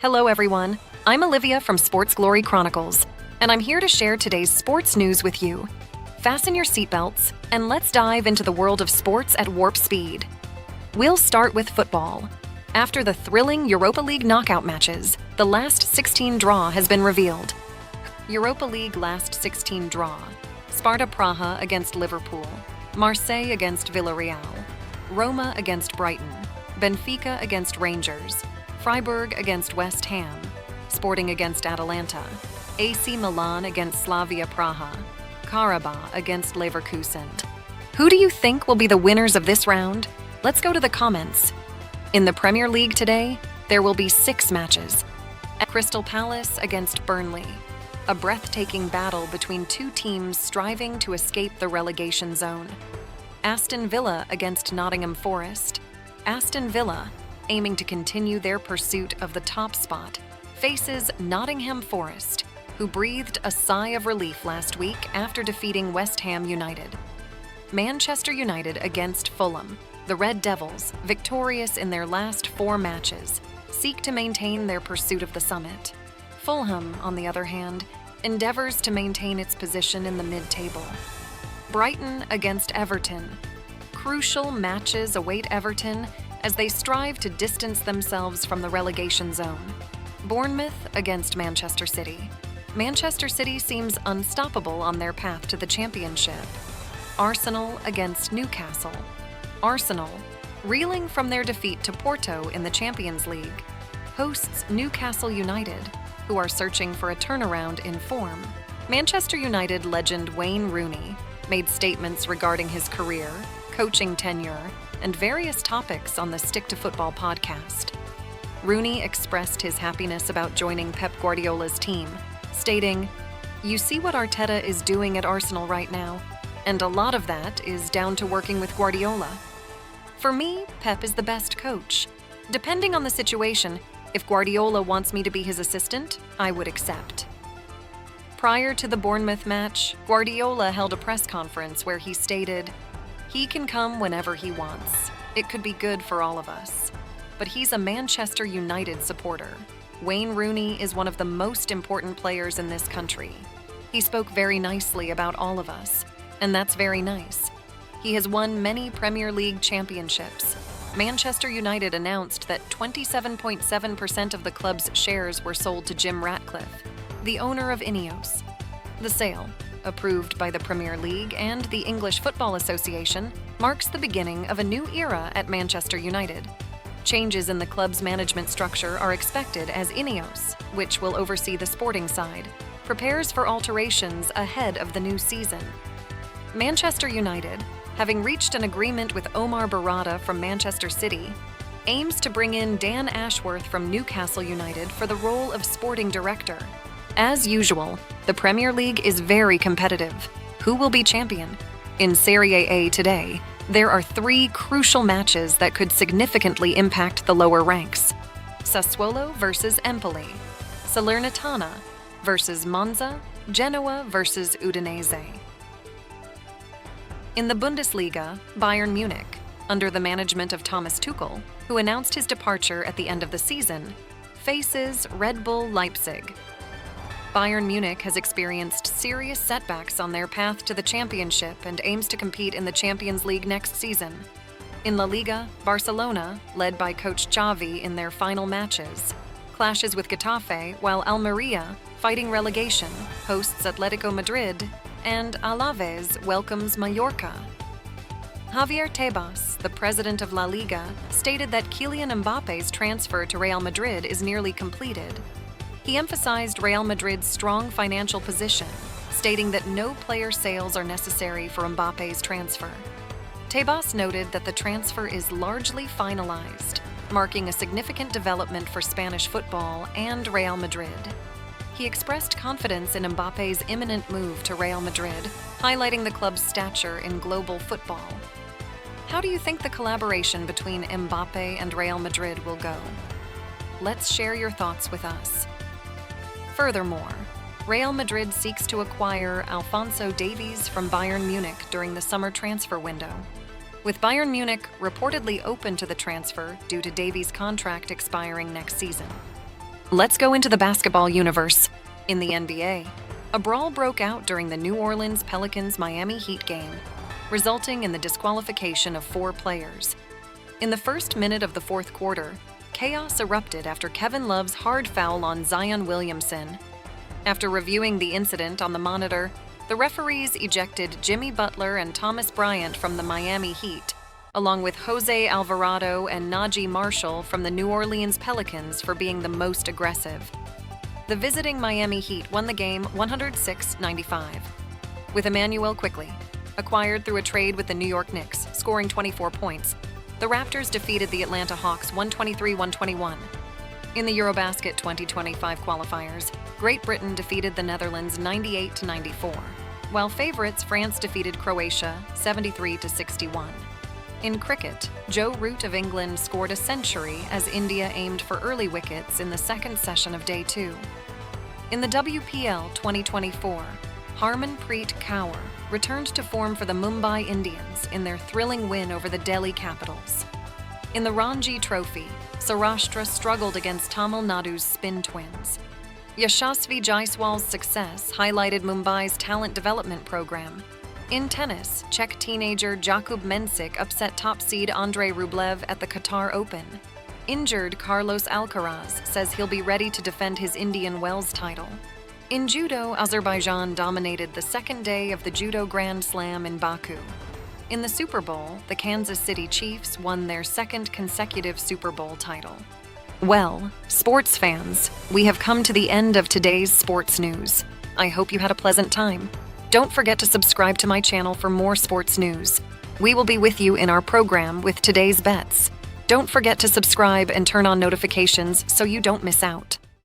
Hello everyone, I'm Olivia from Sports Glory Chronicles, and I'm here to share today's sports news with you. Fasten your seatbelts, and let's dive into the world of sports at warp speed. We'll start with football. After the thrilling Europa League knockout matches, the last 16 draw has been revealed. Europa League Last 16 draw: Sparta Praha against Liverpool, Marseille against Villarreal, Roma against Brighton, Benfica against Rangers, Freiburg against West Ham, Sporting against Atalanta, AC Milan against Slavia Praha, Karabakh against Leverkusen. Who do you think will be the winners of this round? Let's go to the comments. In the Premier League today, there will be 6 matches. Crystal Palace against Burnley, a breathtaking battle between two teams striving to escape the relegation zone. Aston Villa against Nottingham Forest. Aston Villa, aiming to continue their pursuit of the top spot, faces Nottingham Forest, who breathed a sigh of relief last week after defeating West Ham United. Manchester United against Fulham. The Red Devils, victorious in their last 4 matches, seek to maintain their pursuit of the summit. Fulham, on the other hand, endeavors to maintain its position in the mid-table. Brighton against Everton. Crucial matches await Everton as they strive to distance themselves from the relegation zone. Bournemouth against Manchester City. Manchester City seems unstoppable on their path to the championship. Arsenal against Newcastle. Arsenal, reeling from their defeat to Porto in the Champions League, hosts Newcastle United, who are searching for a turnaround in form. Manchester United legend Wayne Rooney made statements regarding his career, coaching tenure, and various topics on the Stick to Football podcast. Rooney expressed his happiness about joining Pep Guardiola's team, stating, "You see what Arteta is doing at Arsenal right now, and a lot of that is down to working with Guardiola. For me, Pep is the best coach. Depending on the situation, if Guardiola wants me to be his assistant, I would accept." Prior to the Bournemouth match, Guardiola held a press conference where he stated, "He can come whenever he wants. It could be good for all of us." But he's a Manchester United supporter. Wayne Rooney is one of the most important players in this country. He spoke very nicely about all of us, and that's very nice. He has won many Premier League championships. Manchester United announced that 27.7% of the club's shares were sold to Jim Ratcliffe, the owner of Ineos. The sale, approved by the Premier League and the English Football Association, marks the beginning of a new era at Manchester United. Changes in the club's management structure are expected as Ineos, which will oversee the sporting side, prepares for alterations ahead of the new season. Manchester United, having reached an agreement with Omar Barada from Manchester City, aims to bring in Dan Ashworth from Newcastle United for the role of sporting director. As usual, the Premier League is very competitive. Who will be champion? In Serie A today, there are 3 crucial matches that could significantly impact the lower ranks. Sassuolo versus Empoli, Salernitana versus Monza, Genoa versus Udinese. In the Bundesliga, Bayern Munich, under the management of Thomas Tuchel, who announced his departure at the end of the season, faces Red Bull Leipzig. Bayern Munich has experienced serious setbacks on their path to the championship and aims to compete in the Champions League next season. In La Liga, Barcelona, led by coach Xavi in their final matches, clashes with Getafe, while Almeria, fighting relegation, hosts Atletico Madrid, and Alaves welcomes Mallorca. Javier Tebas, the president of La Liga, stated that Kylian Mbappe's transfer to Real Madrid is nearly completed. He emphasized Real Madrid's strong financial position, stating that no player sales are necessary for Mbappe's transfer. Tebas noted that the transfer is largely finalized, marking a significant development for Spanish football and Real Madrid. He expressed confidence in Mbappe's imminent move to Real Madrid, highlighting the club's stature in global football. How do you think the collaboration between Mbappe and Real Madrid will go? Let's share your thoughts with us. Furthermore, Real Madrid seeks to acquire Alphonso Davies from Bayern Munich during the summer transfer window, with Bayern Munich reportedly open to the transfer due to Davies' contract expiring next season. Let's go into the basketball universe. In the NBA, a brawl broke out during the New Orleans Pelicans Miami Heat game, resulting in the disqualification of 4 players. In the first minute of the fourth quarter, chaos erupted after Kevin Love's hard foul on Zion Williamson. After reviewing the incident on the monitor, the referees ejected Jimmy Butler and Thomas Bryant from the Miami Heat, along with Jose Alvarado and Najee Marshall from the New Orleans Pelicans for being the most aggressive. The visiting Miami Heat won the game 106-95, with Emmanuel Quickley, acquired through a trade with the New York Knicks, scoring 24 points. The Raptors defeated the Atlanta Hawks 123-121. In the Eurobasket 2025 qualifiers, Great Britain defeated the Netherlands 98-94, while favorites France defeated Croatia 73-61. In cricket, Joe Root of England scored a century as India aimed for early wickets in the second session of Day 2. In the WPL 2024, Harmanpreet Kaur returned to form for the Mumbai Indians in their thrilling win over the Delhi Capitals. In the Ranji Trophy, Saurashtra struggled against Tamil Nadu's Spin Twins. Yashasvi Jaiswal's success highlighted Mumbai's talent development program. In tennis, Czech teenager Jakub Mensik upset top seed Andrei Rublev at the Qatar Open. Injured Carlos Alcaraz says he'll be ready to defend his Indian Wells title. In judo, Azerbaijan dominated the second day of the Judo Grand Slam in Baku. In the Super Bowl, the Kansas City Chiefs won their second consecutive Super Bowl title. Well, sports fans, we have come to the end of today's sports news. I hope you had a pleasant time. Don't forget to subscribe to my channel for more sports news. We will be with you in our program with today's bets. Don't forget to subscribe and turn on notifications so you don't miss out.